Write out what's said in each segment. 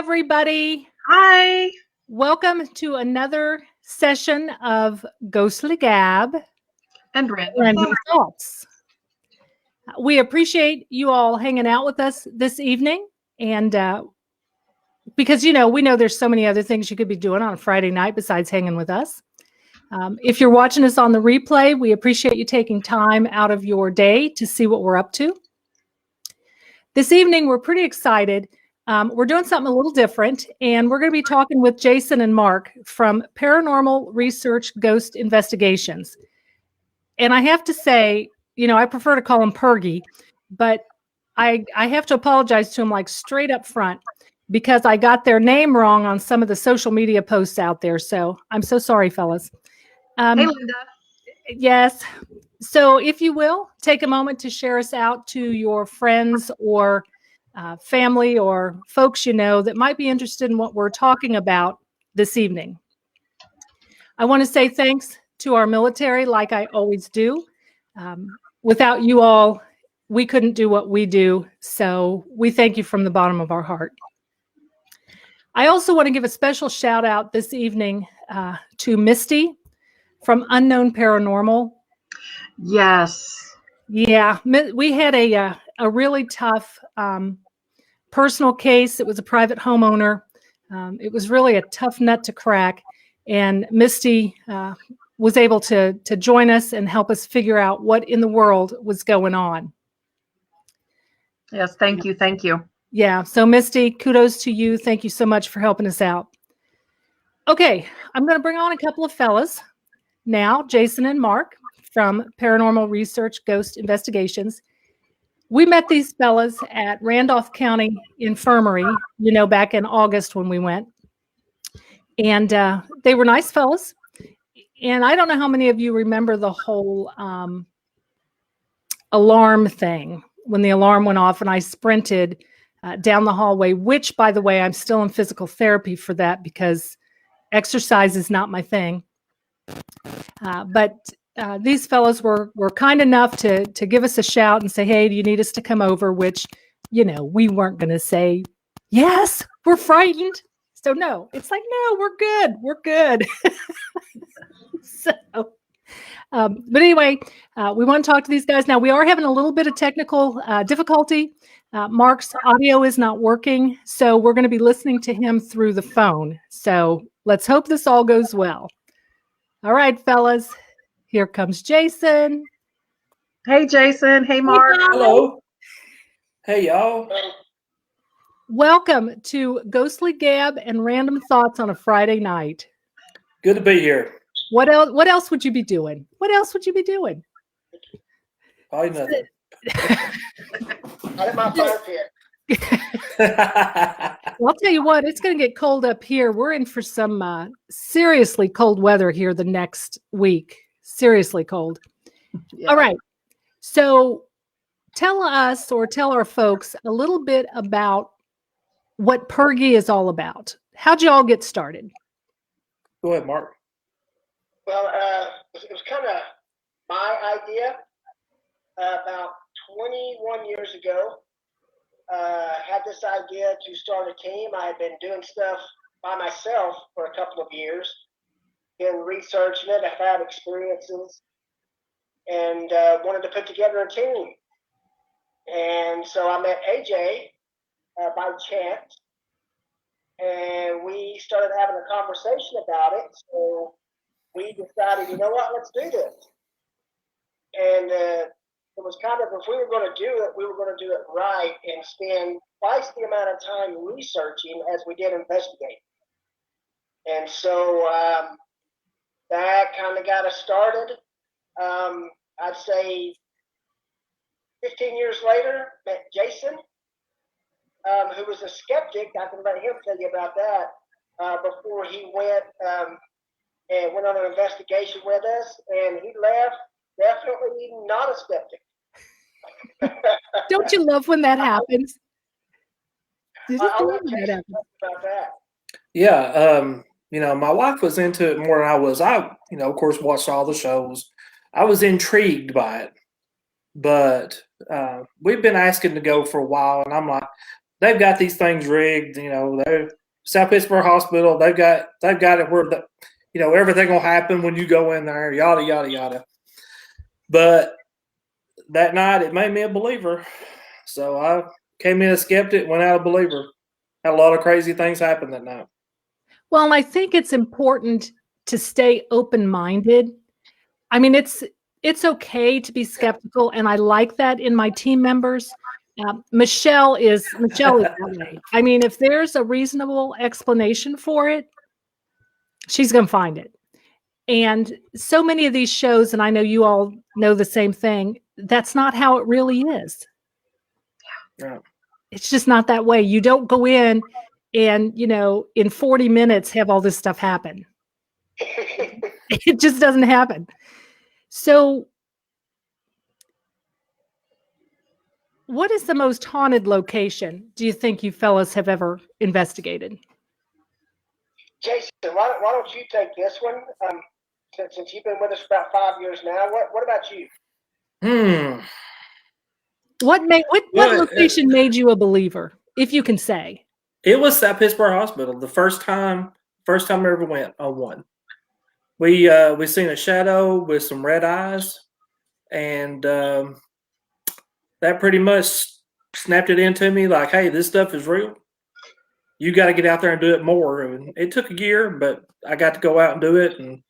everybody. Hi. Welcome to another session of Ghostly Gab And Random Thoughts. We appreciate you all hanging out with us this evening. And because, we know there's so many other things you could be doing on a Friday night besides hanging with us. If you're watching us on the replay, we appreciate you taking time out of your day to see what we're up to. This evening, we're pretty excited. We're doing something a little different, and we're going to be talking with Jason and Mark from Paranormal Research Ghost Investigations. And I have to say, I prefer to call him Pergy, but I have to apologize to him like straight up front because I got their name wrong on some of the social media posts out there. So I'm so sorry, fellas. Hey, Linda. Yes. So if you will, take a moment to share us out to your friends or family or folks that might be interested in what we're talking about this evening. I want to say thanks to our military, like I always do. Without you all, we couldn't do what we do. So we thank you from the bottom of our heart. I also want to give a special shout out this evening to Misty from Unknown Paranormal. Yes. Yeah, we had a really tough personal case. It was a private homeowner. It was really a tough nut to crack. And Misty was able to join us and help us figure out what in the world was going on. Yes, thank you. Thank you. Yeah, so Misty, kudos to you. Thank you so much for helping us out. Okay, I'm going to bring on a couple of fellas now, Jason and Mark from Paranormal Research Ghost Investigations. We met these fellas at Randolph County Infirmary, back in August when we went. And they were nice fellas. And I don't know how many of you remember the whole alarm thing when the alarm went off and I sprinted down the hallway, which, by the way, I'm still in physical therapy for that because exercise is not my thing. But these fellows were kind enough to give us a shout and say, hey, do you need us to come over? Which, we weren't going to say, yes, we're frightened. So no, it's like, no, we're good. We're good. So, but anyway, we want to talk to these guys. Now, we are having a little bit of technical difficulty. Mark's audio is not working, so we're going to be listening to him through the phone. So let's hope this all goes well. All right, fellas, here comes Jason. Hey, Jason. Hey, Mark. Hello. Hey, y'all. Welcome to Ghostly Gab and Random Thoughts on a Friday night. Good to be here. What else would you be doing? What else would you be doing? Probably nothing. Out of my fire pit. Well, I'll tell you what, it's going to get cold up here. We're in for some seriously cold weather here the next week. Seriously cold. Yeah. All right. So tell us or tell our folks a little bit about what Pergy is all about. How'd you all get started? Go ahead, Mark. Well, it was kind of my idea about 21 years ago. Had this idea to start a team. I had been doing stuff by myself for a couple of years, been researching it. I've had experiences and wanted to put together a team. And so I met AJ by chance, and we started having a conversation about it. So we decided, you know what, let's do this. And it was kind of, if we were going to do it, we were going to do it right and spend twice the amount of time researching as we did investigating. And so that kind of got us started. I'd say 15 years later, met Jason, who was a skeptic. I can let him tell you about that before he went and went on an investigation with us, and he left definitely not a skeptic. Don't you love when that happens? I'll let Jason talk about that. Yeah, my wife was into it more than I was. I, of course, watched all the shows. I was intrigued by it, but we've been asking to go for a while, and I'm like, they've got these things rigged. You know, they're South Pittsburgh Hospital. They've got it where everything will happen when you go in there. Yada yada yada. But that night, it made me a believer. So I came in a skeptic, went out a believer. Had a lot of crazy things happen that night. Well, and I think it's important to stay open-minded. I mean, it's okay to be skeptical, and I like that in my team members. Michelle is that way. I mean, if there's a reasonable explanation for it, she's going to find it. And so many of these shows, and I know you all know the same thing, that's not how it really is. Yeah. It's just not that way. You don't go in and, in 40 minutes have all this stuff happen. It just doesn't happen. So what is the most haunted location do you think you fellas have ever investigated? Jason, why don't you take this one? Since you've been with us about 5 years now, what about you? What location made you a believer, if you can say? It was that Pittsburgh Hospital. The first time I ever went on one. We seen a shadow with some red eyes, and that pretty much snapped it into me like, hey, this stuff is real. You got to get out there and do it more. And it took a year, but I got to go out and do it, and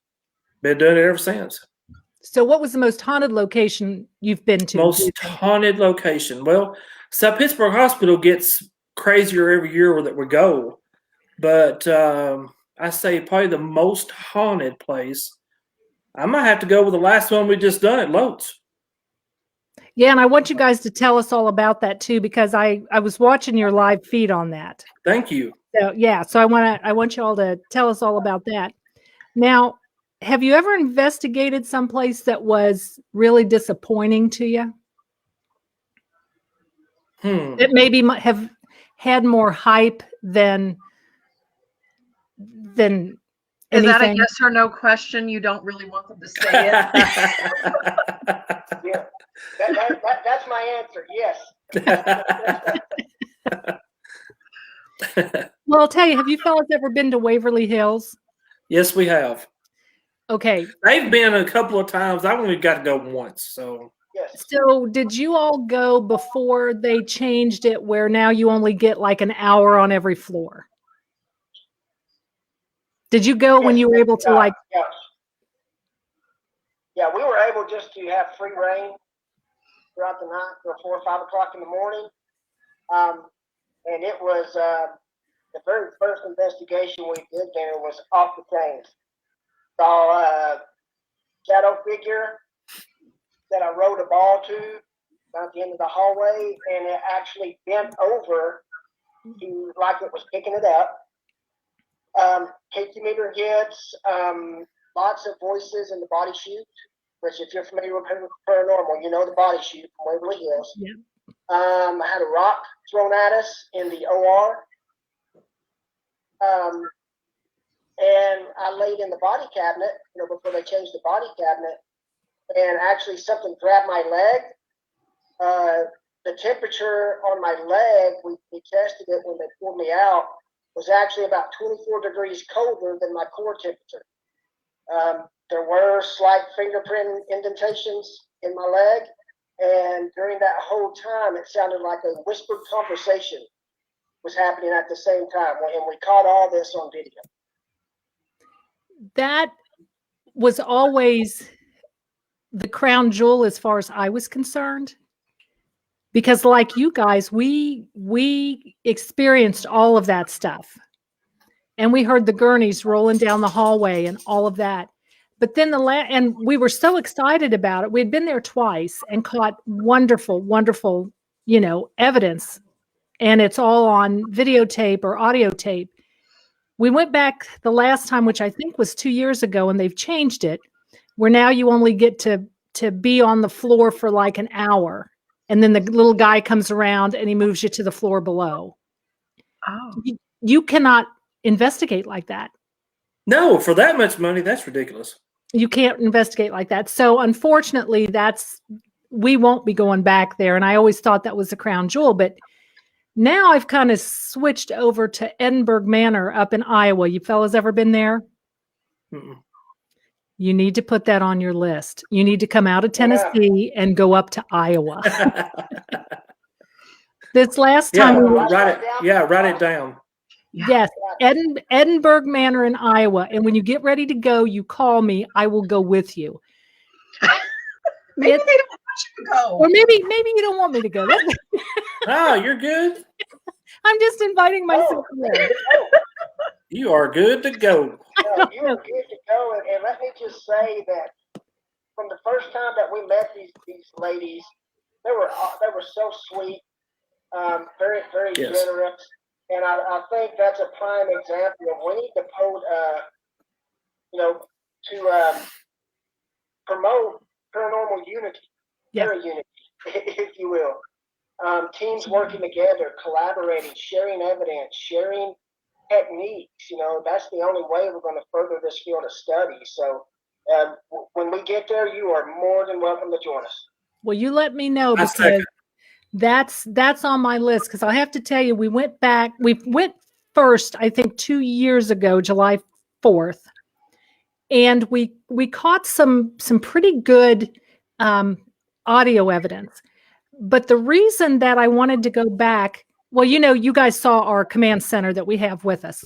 been doing it ever since. So what was the most haunted location you've been to? Most haunted location. Well, South Pittsburgh Hospital gets crazier every year that we go. But I say probably the most haunted place, I might have to go with the last one we just done at Lotes. Yeah, and I want you guys to tell us all about that too, because I was watching your live feed on that. Thank you. So yeah, so I want you all to tell us all about that. Now, have you ever investigated someplace that was really disappointing to you? That maybe might have had more hype than anything? Is that a yes or no question? You don't really want them to say it? Yeah, that's my answer. Yes. Well, I'll tell you, have you fellas ever been to Waverly Hills? Yes, we have. Okay. They've been a couple of times. I've only got to go once. So. Yes. So did you all go before they changed it where now you only get like an hour on every floor? Did you go when you were able to like? Yes. Yeah, we were able just to have free reign throughout the night till 4 or 5 o'clock in the morning. And it was the very first investigation we did there was off the chains. Saw a shadow figure that I rode a ball to at the end of the hallway, and it actually bent over to like it was picking it up. KT-meter hits, lots of voices in the body chute, which if you're familiar with paranormal, you know the body chute from Waverly Hills. Yeah. I had a rock thrown at us in the OR. And I laid in the body cabinet, before they changed the body cabinet, and actually something grabbed my leg. The temperature on my leg, we tested it when they pulled me out, was actually about 24 degrees colder than my core temperature. There were slight fingerprint indentations in my leg, and during that whole time, it sounded like a whispered conversation was happening at the same time, and we caught all this on video. That was always the crown jewel as far as I was concerned, because like you guys, we experienced all of that stuff, and we heard the gurneys rolling down the hallway and all of that. But then and we were so excited about it. We'd been there twice and caught wonderful, wonderful, evidence, and it's all on videotape or audio tape. We went back the last time, which I think was 2 years ago, and they've changed it, where now you only get to be on the floor for like an hour, and then the little guy comes around and he moves you to the floor below. Oh. You cannot investigate like that. No, for that much money, that's ridiculous. You can't investigate like that. So unfortunately, we won't be going back there. And I always thought that was the crown jewel. But Now I've kind of switched over to Edinburgh Manor up in Iowa. You fellas ever been there? Mm-mm. You need to put that on your list. You need to come out of Tennessee and go up to Iowa. This last Yeah, time we were, write it. Yeah, write it down. yes, Edinburgh Manor in Iowa. And when you get ready to go, you call me. I will go with you. Maybe It's- they don't want you to go. Or maybe you don't want me to go. Oh, you're good. I'm just inviting myself there. You are good to go. No, you are good to go. And let me just say that from the first time that we met these ladies, they were so sweet, very very Yes. generous, and I think that's a prime example of we need to to promote paranormal unity, Yeah. unity, if you will. Teams working together, collaborating, sharing evidence, sharing techniques. That's the only way we're going to further this field of study. So when we get there, you are more than welcome to join us. Well, you let me know I because second. that's on my list. Because I have to tell you, we went first, I think 2 years ago, July 4th, and we caught some pretty good audio evidence. But the reason that I wanted to go back, well, you guys saw our command center that we have with us.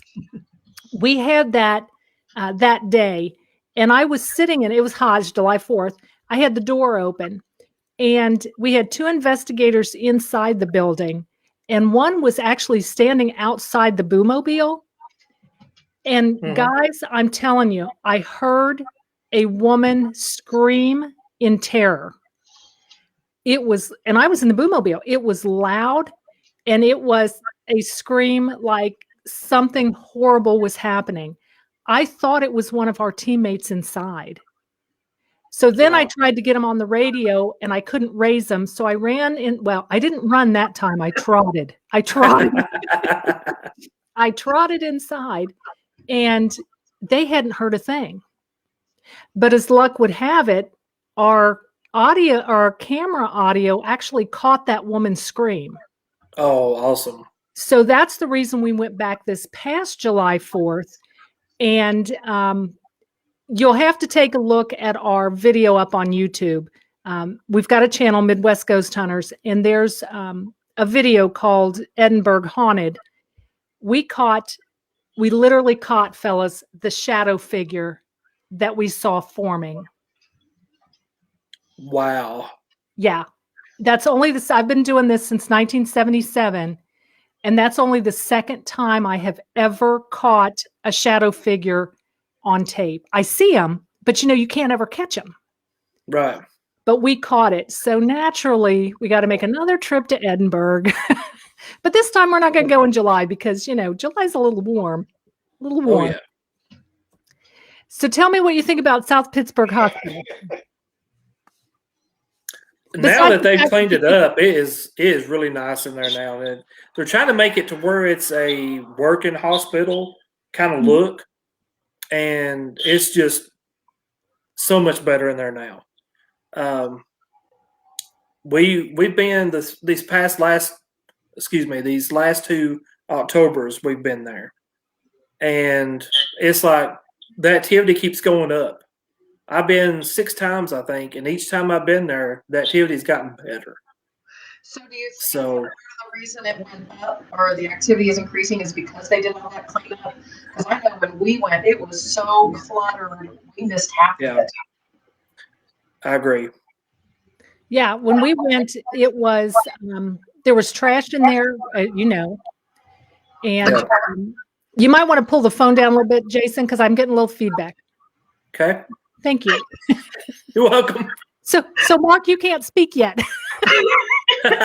We had that day, and I was sitting in, it was Hajj, July 4th. I had the door open, and we had 2 investigators inside the building, and one was actually standing outside the boomobile. And guys, I'm telling you, I heard a woman scream in terror. And I was in the boomobile. It was loud, and it was a scream like something horrible was happening. I thought it was one of our teammates inside. So then I tried to get him on the radio, and I couldn't raise him. So I ran in. Well, I didn't run that time. I trotted. I trotted inside, and they hadn't heard a thing. But as luck would have it, our camera audio actually caught that woman's scream. Oh, awesome. So that's the reason we went back this past July 4th. And you'll have to take a look at our video up on YouTube. We've got a channel, Midwest Ghost Hunters, and there's a video called Edinburgh Haunted. We literally caught, fellas, the shadow figure that we saw forming. Wow. Yeah. That's only this. I've been doing this since 1977. And that's only the second time I have ever caught a shadow figure on tape. I see them, but you can't ever catch them. Right. But we caught it. So naturally, we got to make another trip to Edinburgh. But this time we're not going to go in July because, July's a little warm. Oh, yeah. So tell me what you think about South Pittsburgh Hospital. Now that they've cleaned it up, it is really nice in there now. And they're trying to make it to where it's a working hospital kind of look, and it's just so much better in there now. We've been these last 2 Octobers we've been there, and it's like the activity keeps going up. I've been 6 times, I think, and each time I've been there, the activity's gotten better. So do you think part of the reason it went up or the activity is increasing is because they did all that cleanup? Because I know when we went, it was so cluttered, we missed half of it. I agree. Yeah, when we went, it was there was trash in there, and you might want to pull the phone down a little bit, Jason, because I'm getting a little feedback. Okay. Thank you. You're welcome. So Mark, you can't speak yet. I'm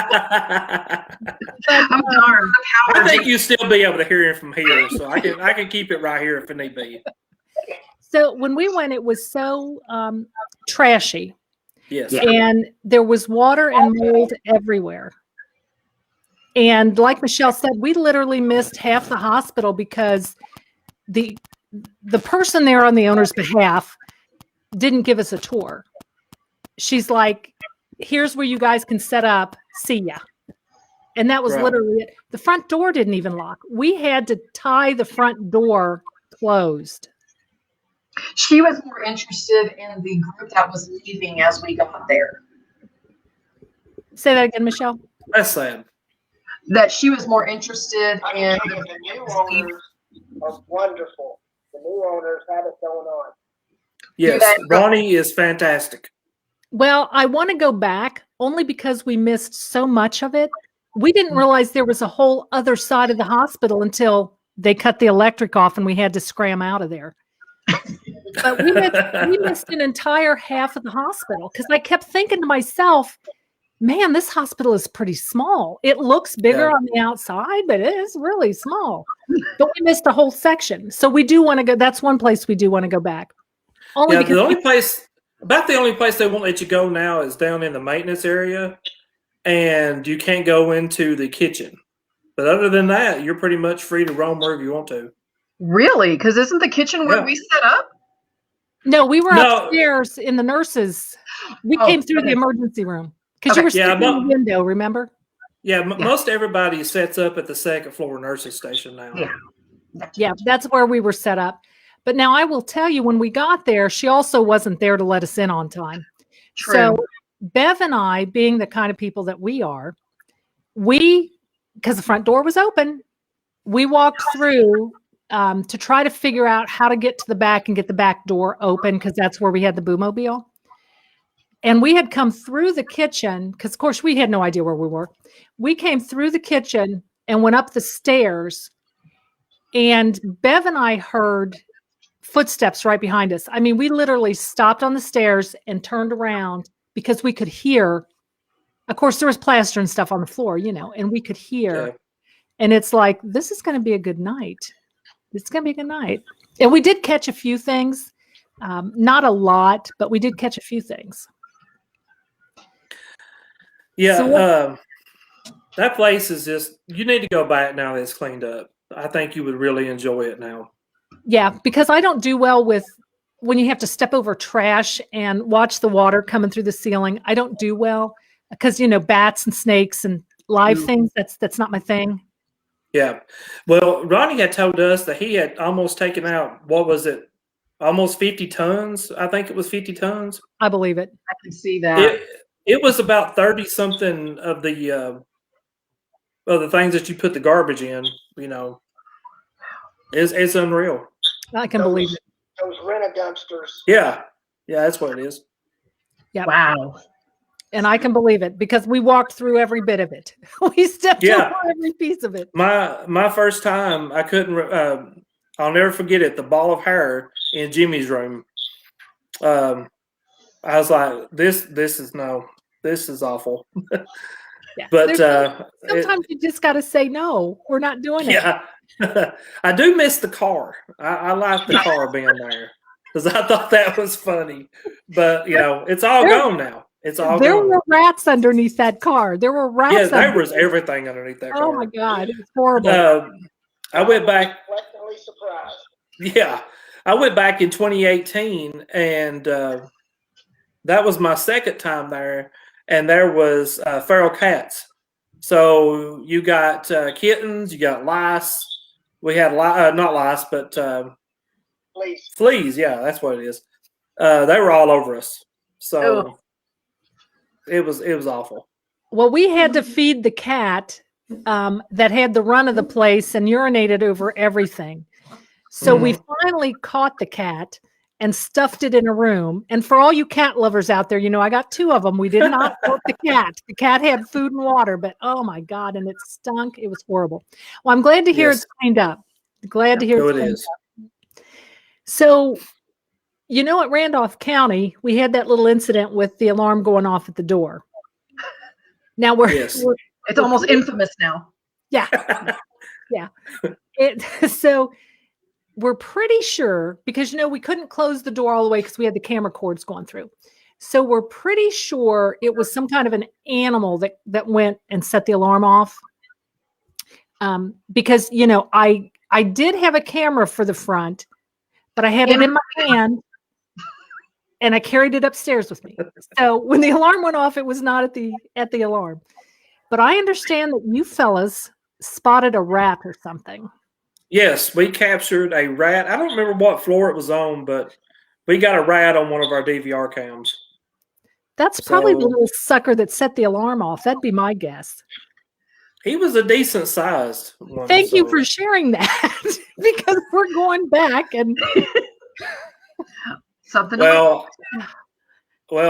darn. I think you'll still be able to hear it from here, so I can keep it right here if it need be. So when we went, it was so trashy. Yes. And there was water and mold everywhere. And like Michelle said, we literally missed half the hospital because the person there on the owner's behalf didn't give us a tour. She's like, here's where you guys can set up. See ya. And that was Right. literally it. The front door didn't even lock. We had to tie the front door closed. She was more interested in the group that was leaving as we got there. Say that again, Michelle. That's sad. That she was more interested I in can tell you the new owners are wonderful. The new owners have it going on. Yes, that- Ronnie is fantastic. Well, I want to go back only because we missed so much of it. We didn't realize there was a whole other side of the hospital until they cut the electric off and we had to scram out of there. But we missed an entire half of the hospital because I kept thinking to myself, man, this hospital is pretty small. It looks bigger Yeah. on the outside, but it is really small. But we missed a whole section. So we do want to go. That's one place we do want to go back. Only Yeah, because the only place they won't let you go now is down in the maintenance area, and you can't go into the kitchen. But other than that, you're pretty much free to roam wherever you want to. Really? Because isn't the kitchen where Yeah. we set up? no, we were No. upstairs in the nurses. We Oh, came through okay. the emergency room because Okay. you were Yeah, sitting in the window, remember? Yeah, Yeah. most everybody sets up at the second floor nurses station now. Yeah. Yeah, that's where we were set up. But now I will tell you, when we got there, she also wasn't there to let us in on time. True. So Bev and I, being the kind of people that we are, because the front door was open, we walked through to try to figure out how to get to the back and get the back door open because that's where we had the boomobile. And we had come through the kitchen because, of course, we had no idea where we were. We came through the kitchen and went up the stairs. And Bev and I heard footsteps right behind us. I mean, we literally stopped on the stairs and turned around because we could hear. Of course, there was plaster and stuff on the floor, and we could hear. Yeah. And it's like, this is going to be a good night. It's going to be a good night. And we did catch a few things. Not a lot, but we did catch a few things. Yeah, So that place is just, you need to go back now that it's cleaned up. I think you would really enjoy it now. Yeah, because I don't do well with when you have to step over trash and watch the water coming through the ceiling. I don't do well because, bats and snakes and live things, that's not my thing. Yeah. Well, Ronnie had told us that he had almost taken out, what was it, almost 50 tons? I think it was 50 tons. I believe it. I can see that. It was about 30 something of the things that you put the garbage in, it's unreal. I can believe it. Those rent-a-dumpsters. Yeah. Yeah, that's what it is. Yeah. Wow. And I can believe it because we walked through every bit of it. We stepped Yeah. over every piece of it. My first time, I couldn't, I'll never forget it, the ball of hair in Jimmy's room. I was like, this is awful. Yeah. But Sometimes you just got to say, no, we're not doing it. yeah, I do miss the car. I like the car being there because I thought that was funny. But it's all gone now. It's all There gone. were rats underneath that car. There were rats. Yeah, there underneath was everything underneath that car. Oh my God, it was horrible. I went back. Pleasantly surprised. Yeah, I went back in 2018, and that was my second time there. And there was feral cats. So you got kittens, you got lice. We had not lice, but Please. fleas. Yeah, that's what it is. They were all over us. So it was awful. Well, we had to feed the cat that had the run of the place and urinated over everything. So we finally caught the cat and stuffed it in a room. And for all you cat lovers out there, I got 2 of them. We did not hurt the cat. The cat had food and water, but oh my God, and it stunk. It was horrible. Well, I'm glad to hear it's cleaned up. Glad to hear So it's it cleaned is. up. So, at Randolph County, we had that little incident with the alarm going off at the door. Now Yes. It's almost infamous now. Yeah. So we're pretty sure because we couldn't close the door all the way because we had the camera cords going through. So we're pretty sure it was some kind of an animal that went and set the alarm off. Because I did have a camera for the front, but I had it in my hand and I carried it upstairs with me. So when the alarm went off, it was not at the alarm. But I understand that you fellas spotted a rat or something. Yes, we captured a rat. I don't remember what floor it was on, but we got a rat on one of our DVR cams. That's probably the So- little sucker that set the alarm off. That'd be my guess. He was a decent sized one. Thank you so- for sharing that because we're going back and Something. Well,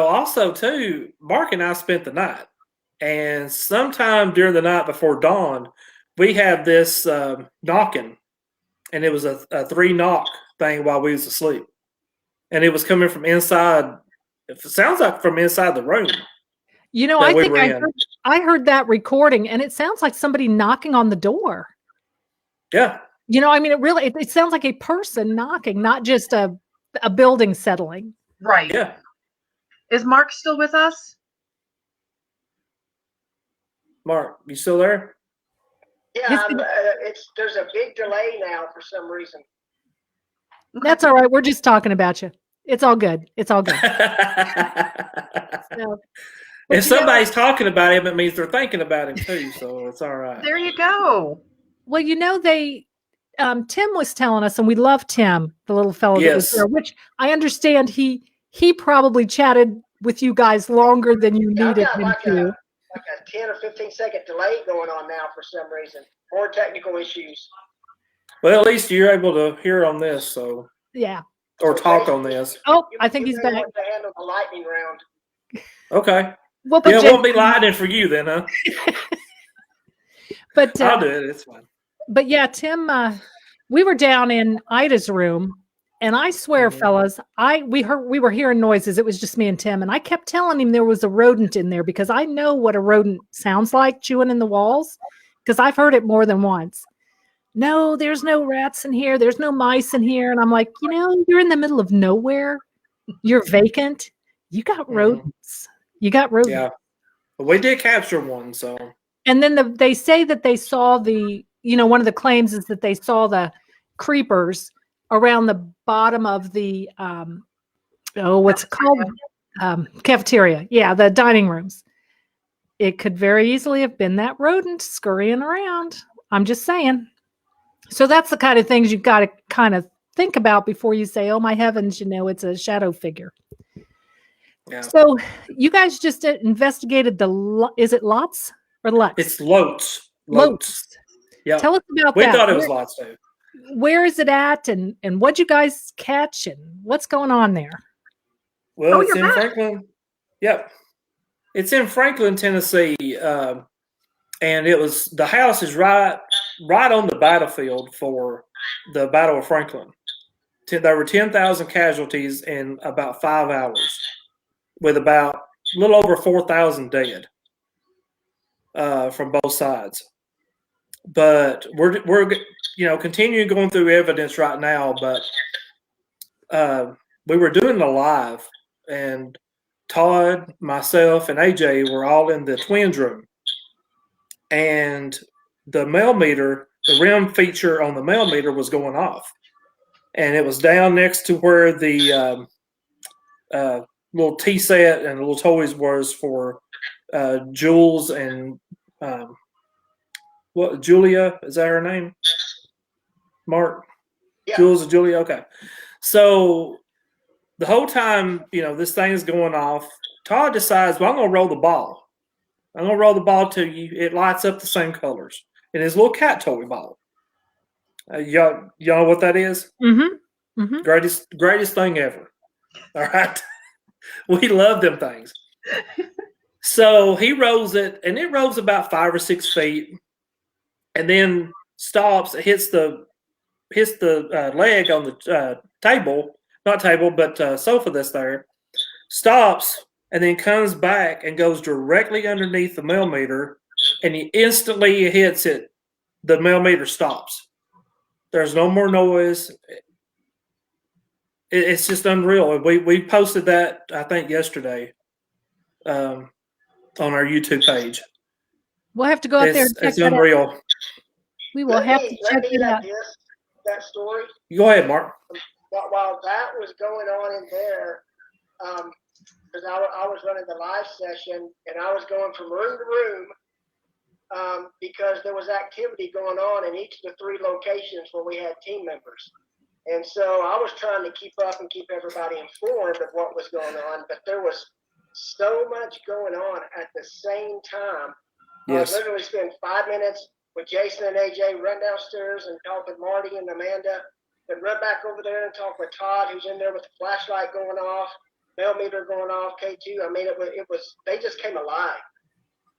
also too, Mark and I spent the night, and sometime during the night before dawn, we had this knocking, and it was a 3-knock thing while we was asleep, and it was coming from inside. It sounds like from inside the room. you know, that I we think were I in. heard that recording, and it sounds like somebody knocking on the door. Yeah, You know, I mean, it sounds like a person knocking, not just a building settling. Right. yeah. Is Mark still with us? Mark, you still there? Yeah, there's a big delay now for some reason. That's all right. We're just talking about you. It's all good. It's all good. So, but If you know- somebody's talking about him, it means they're thinking about him too. So it's all right. There you go. well, you know, Tim was telling us, and we love Tim, the little fellow that was Yes. there, which I understand he probably chatted with you guys longer than you Yeah, I've needed got him like to. a 10 or 15-second delay going on now for some reason. More technical issues. Well, at least you're able to hear on this, so Yeah. or talk on this. Oh, You- I think you he's may back. want to handle the lightning round. Okay. We'll put Yeah, it Jake won't be on. lightning for you then, huh? But I'll do it. It's fine. But yeah, Tim, we were down in Ida's room, and I swear, Mhm. fellas, we were hearing noises. It was just me and Tim, and I kept telling him there was a rodent in there because I know what a rodent sounds like chewing in the walls because I've heard it more than once. No, there's no rats in here. There's no mice in here, and I'm like, you know, you're in the middle of nowhere. You're vacant. You got Mhm. rodents. You got rodents. Yeah. But we did capture one, so And then they say that they saw one of the claims is that they saw the creepers around the bottom of the what's it called? Cafeteria. Yeah, the dining rooms. It could very easily have been that rodent scurrying around. I'm just saying. So that's the kind of things you've got to kind of think about before you say, "Oh my heavens, you know, it's a shadow figure." yeah. So you guys just investigated is it Lots or Lutz? It's Lotes. Lotes. Yeah. Tell us about We that. thought it was Lotes too. Where is it at, and what'd you guys catch, and what's going on there? Well, Oh, it's you're in back. Franklin. Yep. It's in Franklin, Tennessee. And the house is right on the battlefield for the Battle of Franklin. There were 10,000 casualties in about 5 hours, with about a little over 4,000 dead from both sides. But we're continuing going through evidence right now. But we were doing a live, and Todd, myself, and AJ were all in the twins room, and the mail meter, the REM feature on the mail meter was going off, and it was down next to where the little tea set and little toys was for Jules and Julia, is that her name? Mark? Yeah. Jules and Julia? Okay. So the whole time, this thing is going off, Todd decides, well, I'm going to roll the ball. I'm going to roll the ball till it lights up the same colors. And his little cat toy ball. Y'all know what that is? Mm-hmm. Mm-hmm. Greatest thing ever. All right. We love them things. So he rolls it, and it rolls about 5 or 6 feet, and then stops, hits the leg on the sofa that's there, stops, and then comes back and goes directly underneath the mail meter, and he instantly hits it. The mail meter stops. There's no more noise. It's just unreal. We posted that, I think, yesterday on our YouTube page. We'll have to go out there and check It's that unreal. out. We will have to check it out. That story. Go ahead, Mark. While that was going on in there, because I was running the live session, and I was going from room to room, because there was activity going on in each of the 3 locations where we had team members. And so I was trying to keep up and keep everybody informed of what was going on, but there was so much going on at the same time. Yes. I literally spent 5 minutes with Jason and AJ, run downstairs and talk with Marty and Amanda, then run back over there and talk with Todd, who's in there with the flashlight going off, bell meter going off, K2. I mean, it was they just came alive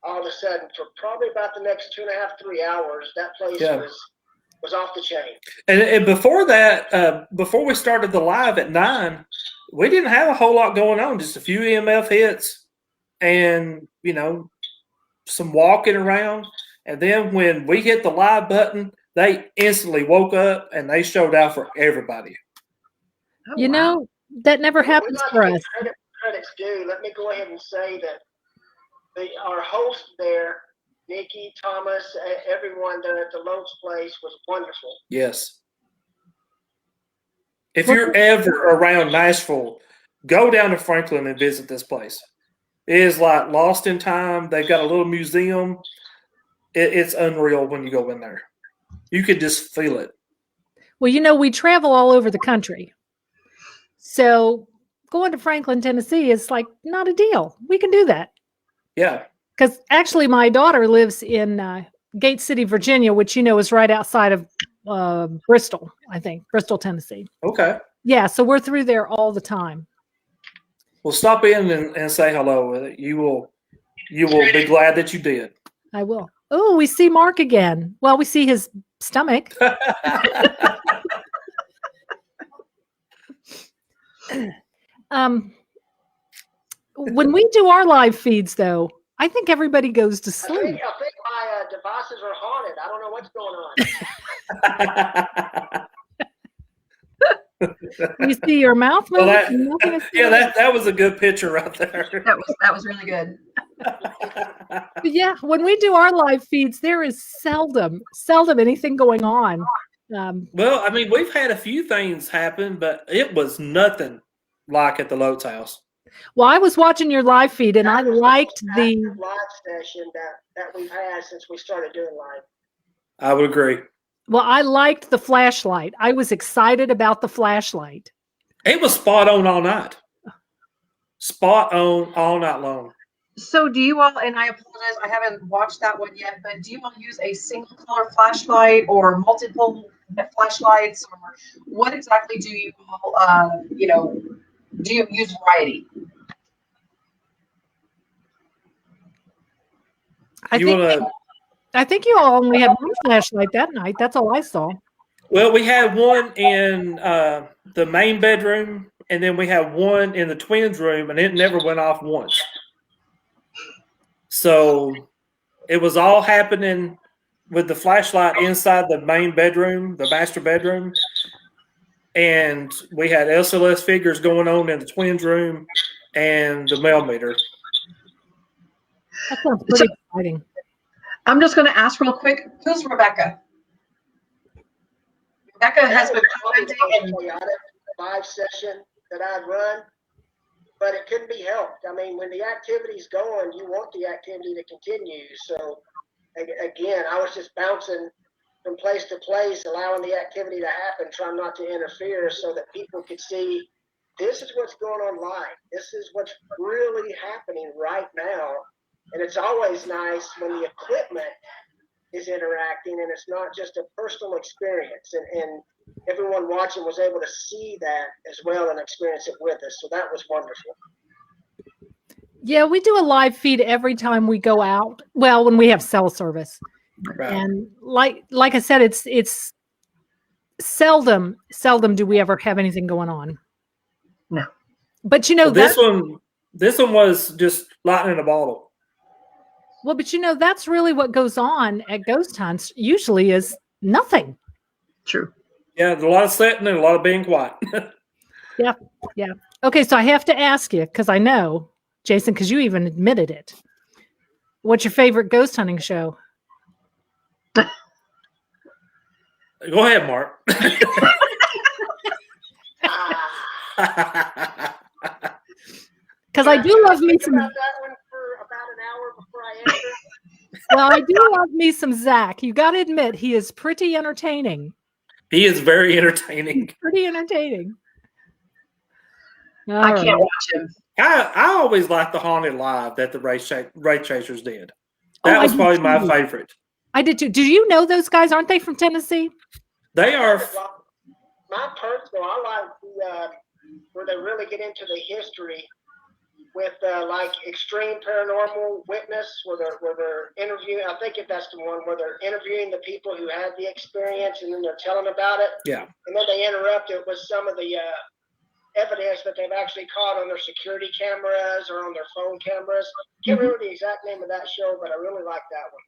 all of a sudden. For probably about the next 2.5, 3 hours, that place was off the chain. And before that, before we started the live at 9, we didn't have a whole lot going on. Just a few EMF hits, and some walking around. And then when we hit the live button, they instantly woke up and they showed out for everybody. You know, that never happens for us. Credit's due. Let me go ahead and say that our host there, Nikki, Thomas, everyone there at the Lowe's place was wonderful. Yes. If you're ever around Nashville, go down to Franklin and visit this place. It is like lost in time. They've got a little museum. It's unreal when you go in there. You could just feel it. Well, we travel all over the country. So going to Franklin, Tennessee is like not a deal. We can do that. Yeah. Because actually my daughter lives in Gate City, Virginia, which is right outside of Bristol, I think. Bristol, Tennessee. Okay. Yeah, so we're through there all the time. Well, stop in and say hello. You will be glad that you did. I will. Oh, we see Mark again. Well, we see his stomach. When we do our live feeds, though, I think everybody goes to sleep. I think my devices are haunted. I don't know what's going on. You see your mouth moving. That was a good picture right there. That was really good. Yeah, when we do our live feeds, there is seldom anything going on. Well, I mean, we've had a few things happen, but it was nothing like at the Lowe's house. Well, I was watching your live feed, and I liked the live session that we've had since we started doing live. I would agree. Well, I liked the flashlight. I was excited about the flashlight. It was spot on all night. Spot on all night long. So do you all, and I apologize, I haven't watched that one yet, but do you all use a single color flashlight or multiple flashlights, or what exactly do you all, do you use variety? I think you all only had one flashlight that night. That's all I saw. Well, we had one in the main bedroom, and then we had one in the twins' room, and it never went off once. So it was all happening with the flashlight inside the main bedroom, the master bedroom. And we had SLS figures going on in the twins' room and the mail meter. That sounds pretty exciting. I'm just going to ask real quick, who's Rebecca? Rebecca has been commenting in live session that I'd run, but it couldn't be helped. I mean, when the activity's going, you want the activity to continue. So again, I was just bouncing from place to place, allowing the activity to happen, trying not to interfere so that people could see this is what's going on live. This is what's really happening right now. And it's always nice when the equipment is interacting and it's not just a personal experience. And everyone watching was able to see that as well and experience it with us. So that was wonderful. Yeah, we do a live feed every time we go out. Well, when we have cell service. Right. And like I said, it's seldom do we ever have anything going on. No. But this one was just lightning in a bottle. Well, but that's really what goes on at ghost hunts usually is nothing. True. Yeah, there's a lot of sitting and a lot of being quiet. Yeah. Okay, so I have to ask you, because I know, Jason, because you even admitted it. What's your favorite ghost hunting show? Go ahead, Mark. Because I do love me some. About that one for about an hour before I Well, I do love me some Zach. You got to admit, he is pretty entertaining. He is very entertaining. Pretty entertaining. I All can't right. watch him. I always liked the Haunted Live that the Race Chasers did. Oh, That I was did probably my too. favorite. I did too. Do you know those guys? Aren't they from Tennessee? They are. My personal, I like the where they really get into the history with like extreme paranormal witness, where they're interviewing. I think if that's the one where they're interviewing the people who had the experience, and then they're telling about it. Yeah. And then they interrupt it with some of the evidence that they've actually caught on their security cameras or on their phone cameras. Can't remember the exact name of that show, but I really like that one.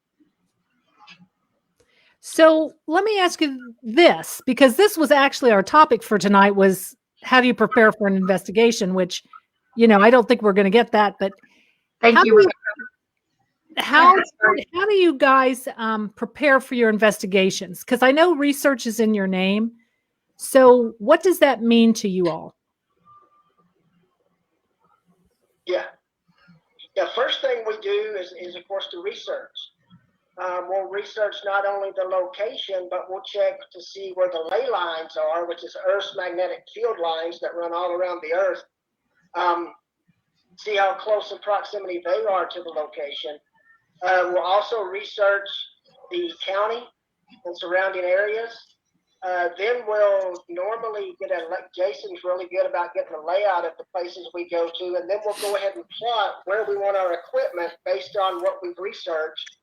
So let me ask you this, because this was actually our topic for tonight, was how do you prepare for an investigation, which, I don't think we're going to get that, but Thank how you, do Rebecca. how do you guys prepare for your investigations? Because I know research is in your name. So what does that mean to you all? Yeah. The first thing we do is of course, the research. We'll research not only the location, but we'll check to see where the ley lines are, which is Earth's magnetic field lines that run all around the Earth. See how close in proximity they are to the location. We'll also research the county and surrounding areas. Then we'll normally Jason's really good about getting a layout of the places we go to, and then we'll go ahead and plot where we want our equipment based on what we've researched.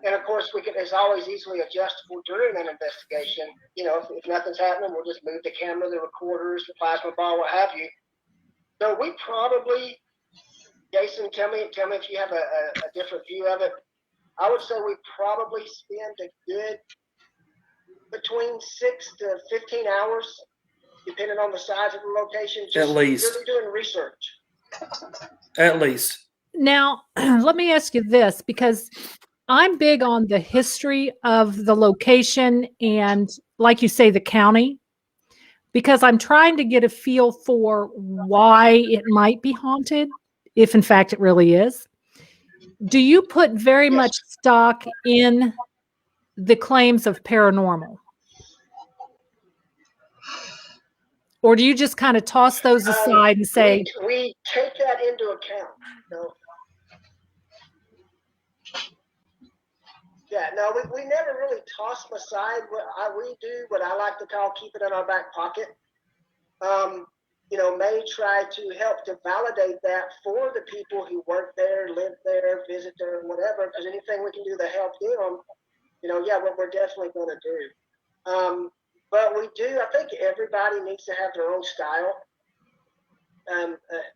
And of course, it's always easily adjustable during an investigation. If nothing's happening, we'll just move the camera, the recorders, the plasma ball, what have you. So we probably, Jason, tell me if you have a different view of it. I would say we probably spend a good between 6 to 15 hours, depending on the size of the location, just At least. really doing research. At least. Now, let me ask you this, because I'm big on the history of the location and, like you say, the county, because I'm trying to get a feel for why it might be haunted, if in fact it really is. Do you put very much stock in the claims of paranormal? Or do you just kind of toss those aside and say... We take that into account. We never really toss them aside. We do what I like to call keep it in our back pocket. May try to help to validate that for the people who work there, live there, visit there, whatever, because anything we can do to help them, what we're definitely going to do. But we do, I think everybody needs to have their own style,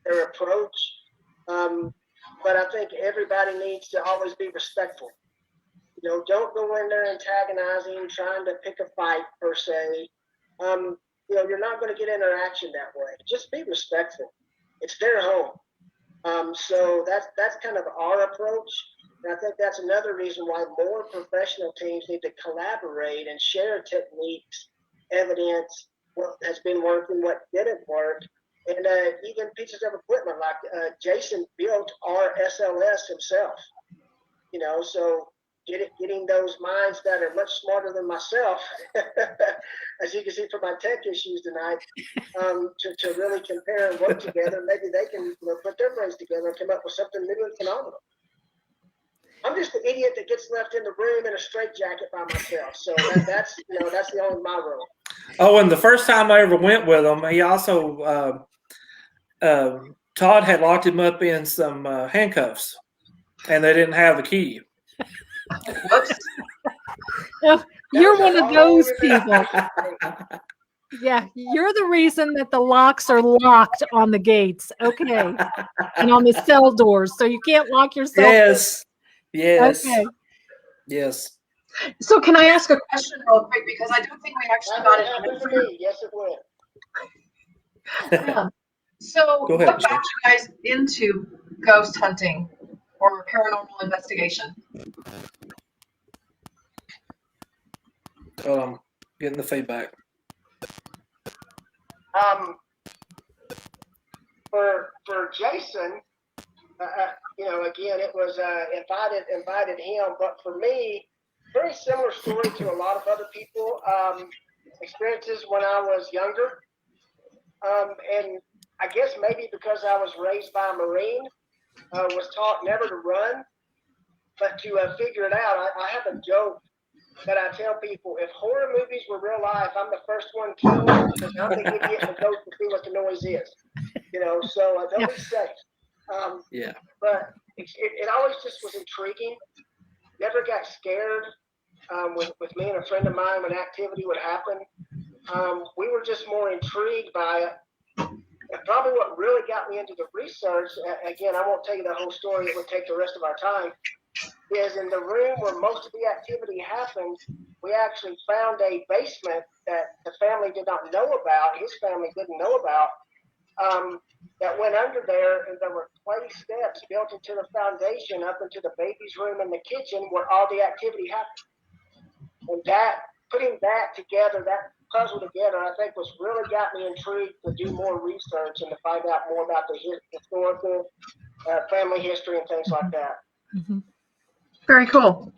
their approach. But I think everybody needs to always be respectful. Don't go in there antagonizing, trying to pick a fight per se. You're not going to get interaction that way. Just be respectful. It's their home. So that's kind of our approach. And I think that's another reason why more professional teams need to collaborate and share techniques, evidence, what has been working, what didn't work, and even pieces of equipment. Like Jason built our SLS himself. So getting those minds that are much smarter than myself, as you can see from my tech issues tonight, to really compare and work together. Maybe they can put their brains together and come up with something new and phenomenal. I'm just the idiot that gets left in the room in a straitjacket by myself. So that's the only my role. Oh, and the first time I ever went with him, he also Todd had locked him up in some handcuffs, and they didn't have the key. Whoops. You're one of those people. Yeah, you're the reason that the locks are locked on the gates. Okay. And on the cell doors. So you can't lock yourself. Yes. Yes. Okay. Yes. So can I ask a question real quick? Because I don't think we actually got it. Yes, it will. Yeah. So Go ahead, what got you guys into ghost hunting or paranormal investigation? Getting the feedback. For Jason, again, it was invited him. But for me, very similar story to a lot of other people. Experiences when I was younger, and I guess maybe because I was raised by a Marine, was taught never to run, but to figure it out. I have a joke that I tell people: if horror movies were real life, I'm the first one killed because I'm the idiot that goes to see what the noise is. So don't be safe. Yeah. But it always just was intriguing. Never got scared with me and a friend of mine when activity would happen. We were just more intrigued by it. And probably what really got me into the research, again, I won't tell you the whole story, it would take the rest of our time, is in the room where most of the activity happened, we actually found a basement that the family did not know about, his family didn't know about, that went under there, and there were clay steps built into the foundation up into the baby's room and the kitchen where all the activity happened. And putting that together, that puzzle together, I think was really got me intrigued to do more research and to find out more about the historical family history and things like that. Mm-hmm. Very cool.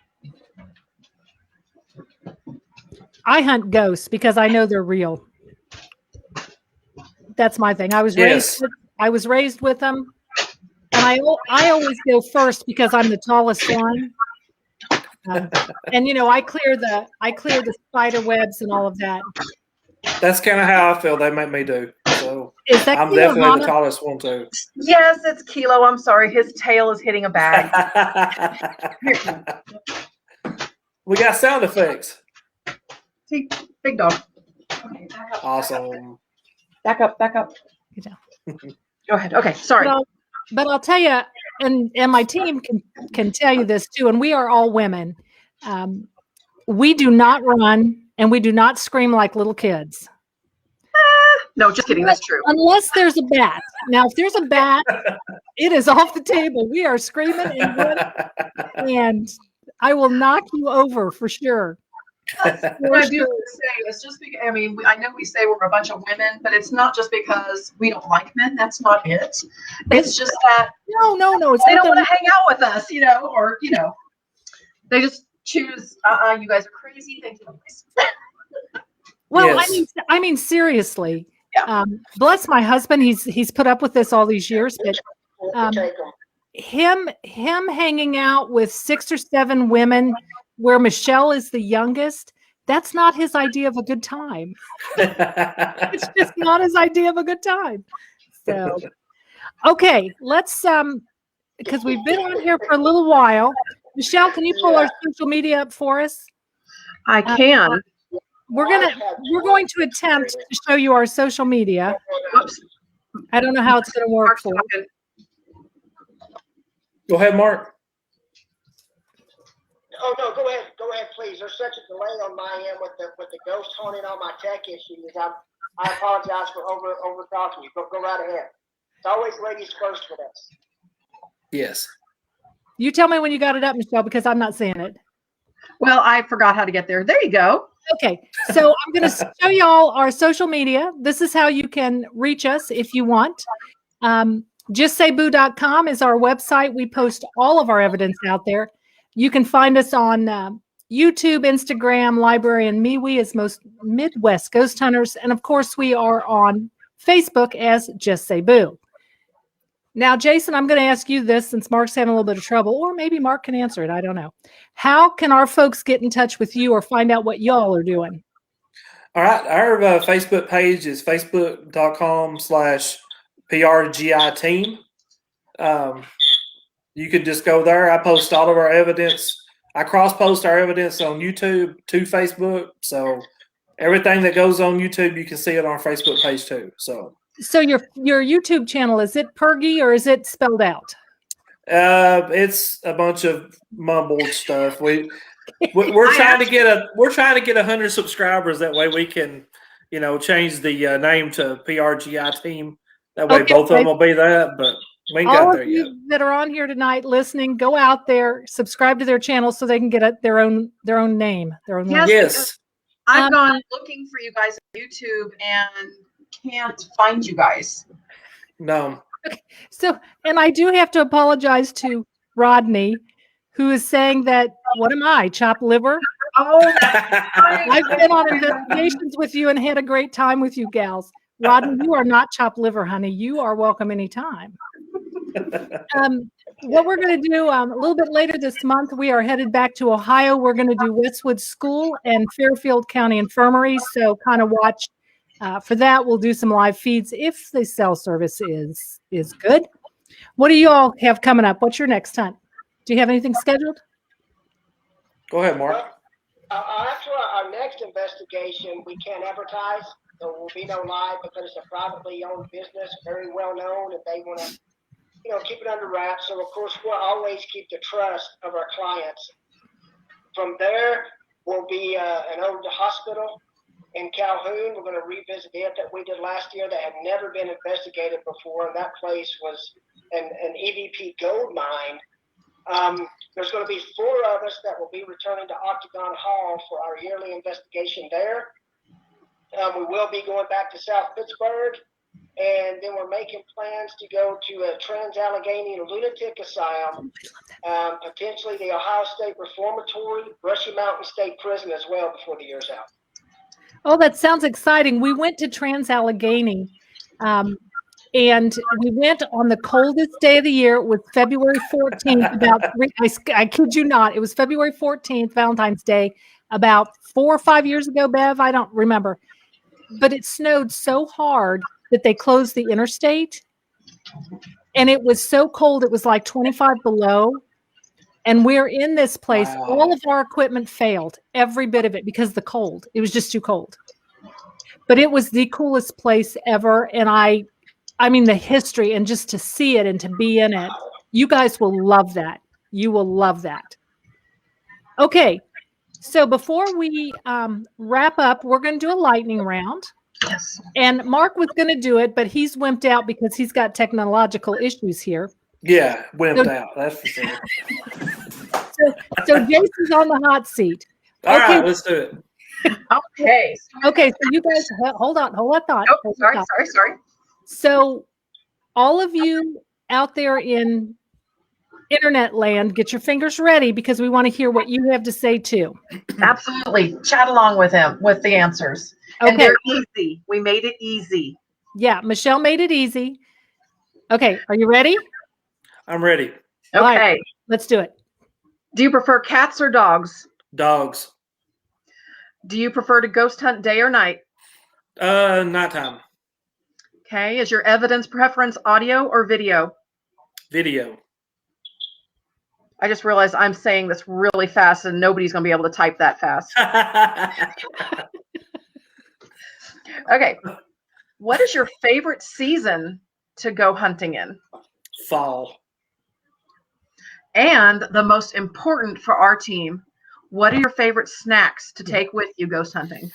I hunt ghosts because I know they're real. That's my thing. I was raised with them, and I always go first because I'm the tallest one. And I clear the spider webs and all of that. That's kind of how I feel. They make me do. So Is that I'm Kilo, definitely Mama? the tallest one too. Yes, it's Kilo. I'm sorry. His tail is hitting a bag. We got sound effects. See, big dog. Awesome. Back up. Good job. Go ahead. Okay, sorry. But I'll tell you, and my team can tell you this too, and we are all women. We do not run and we do not scream like little kids. No, just kidding. That's true. Unless there's a bat. Now, if there's a bat, it is off the table. We are screaming and running, and I will knock you over for sure. What I do say is just because, I know we say we're a bunch of women, but it's not just because we don't like men. That's not it. It's just that No. It's they not don't that want to hang out with us, or they just choose. You guys are crazy. Thank you. Well, Yes. I mean, seriously. Yeah. Bless my husband. He's put up with this all these years, but Take them. him hanging out with 6 or 7 women, where Michelle is the youngest. That's not his idea of a good time. It's just not his idea of a good time. So, okay, let's because we've been on here for a little while. Michelle, can you pull our social media up for us? I can. We're going to attempt to show you our social media. Whoops. I don't know how it's going to work Mark's for. talking. Go ahead, Mark. Oh no, go ahead, please. There's such a delay on my end with the ghost haunting all my tech issues. I apologize for over talking you. Go right ahead. It's always ladies first with us. Yes. You tell me when you got it up, Michelle, because I'm not seeing it. Well, I forgot how to get there. There you go. Okay, so I'm going to show you all our social media. This is how you can reach us if you want. JustSayBoo.com is our website. We post all of our evidence out there. You can find us on YouTube, Instagram, Library, and MeWe as most Midwest Ghost Hunters. And of course, we are on Facebook as Just Say Boo. Now, Jason, I'm going to ask you this since Mark's having a little bit of trouble, or maybe Mark can answer it. I don't know. How can our folks get in touch with you or find out what y'all are doing? All right. Our Facebook page is facebook.com/PRGI team. You can just go there. I post all of our evidence. I cross-post our evidence on YouTube to Facebook. So everything that goes on YouTube, you can see it on our Facebook page too. So your YouTube channel, is it Pergy or is it spelled out? it's a bunch of mumbled stuff. We're trying to get 100 subscribers. That way we can, change the name to PRGI team. That way both of them will be that. But we ain't got All there of yet. you that are on here tonight listening, go out there, subscribe to their channel so they can get their own name. Yes. Yes. I've gone. Looking for you guys on YouTube and can't find you guys. No. So, and I do have to apologize to Rodney, who is saying that, what am I, chopped liver? Oh, I've been on investigations with you and had a great time with you gals. Rodney, you are not chopped liver, honey. You are welcome anytime. What we're going to do a little bit later this month, we are headed back to Ohio. We're going to do Westwood School and Fairfield County Infirmary. So kind of watch for that. We'll do some live feeds if the cell service is good. What do you all have coming up? What's your next hunt? Do you have anything scheduled? Go ahead, Mark. Well, actually, our next investigation, we can't advertise. There will be no live because it's a privately owned business, very well known, and they want to, keep it under wraps. So, of course, we'll always keep the trust of our clients. From there will be an old hospital in Calhoun. We're going to revisit it that we did last year that had never been investigated before, and that place was an EVP gold mine. There's going to be 4 of us that will be returning to Octagon Hall for our yearly investigation there. We will be going back to South Pittsburgh, and then we're making plans to go to a Trans-Allegheny Lunatic Asylum, potentially the Ohio State Reformatory, Brushy Mountain State Prison as well before the year's out. Oh, that sounds exciting. We went to Trans-Allegheny, and we went on the coldest day of the year. It was February 14th. I kid you not. It was February 14th, Valentine's Day, about 4 or 5 years ago, Bev. I don't remember. But it snowed so hard that they closed the interstate. And it was so cold, it was like 25 below. And we're in this place. Wow. All of our equipment failed, every bit of it, because of the cold. It was just too cold. But it was the coolest place ever. And I mean, the history and just to see it and to be in it, you guys will love that. You will love that. Okay. So before we wrap up, we're going to do a lightning round. yes. And Mark was going to do it, but he's wimped out because he's got technological issues here. Yeah, wimped out. That's for sure. So Jason's on the hot seat. All Okay. right, let's do it. Okay. Okay. So you guys, hold that thought. Oh, Hold that sorry. thought. So all of you out there in internet land, get your fingers ready because we want to hear what you have to say too. Absolutely. Chat along with him with the answers. And Okay. they're easy. We made it easy. Yeah. Michelle made it easy. Okay. Are you ready? I'm ready. Okay. All right. Let's do it. Do you prefer cats or dogs? Dogs. Do you prefer to ghost hunt day or night? Nighttime. Okay. Is your evidence preference audio or video? Video. I just realized I'm saying this really fast and nobody's going to be able to type that fast. Okay. What is your favorite season to go hunting in? Fall. And the most important for our team, what are your favorite snacks to take with you ghost hunting?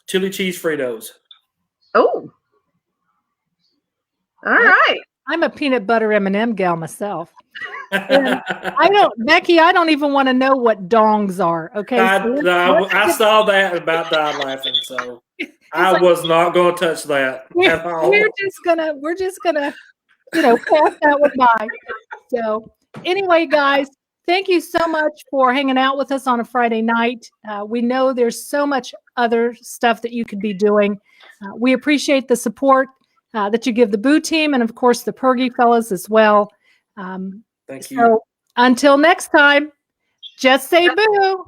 Chili cheese Fritos. Oh. All right. I'm a peanut butter M&M gal myself. And Becky, I don't even want to know what dongs are. Okay. I saw that and about died laughing, so I was not going to touch that at all. We're just gonna, pass that one by. So anyway, guys, thank you so much for hanging out with us on a Friday night. We know there's so much other stuff that you could be doing. We appreciate the support that you give the Boo team and, of course, the Pergy fellas as well. Thank you. So until next time, just say boo.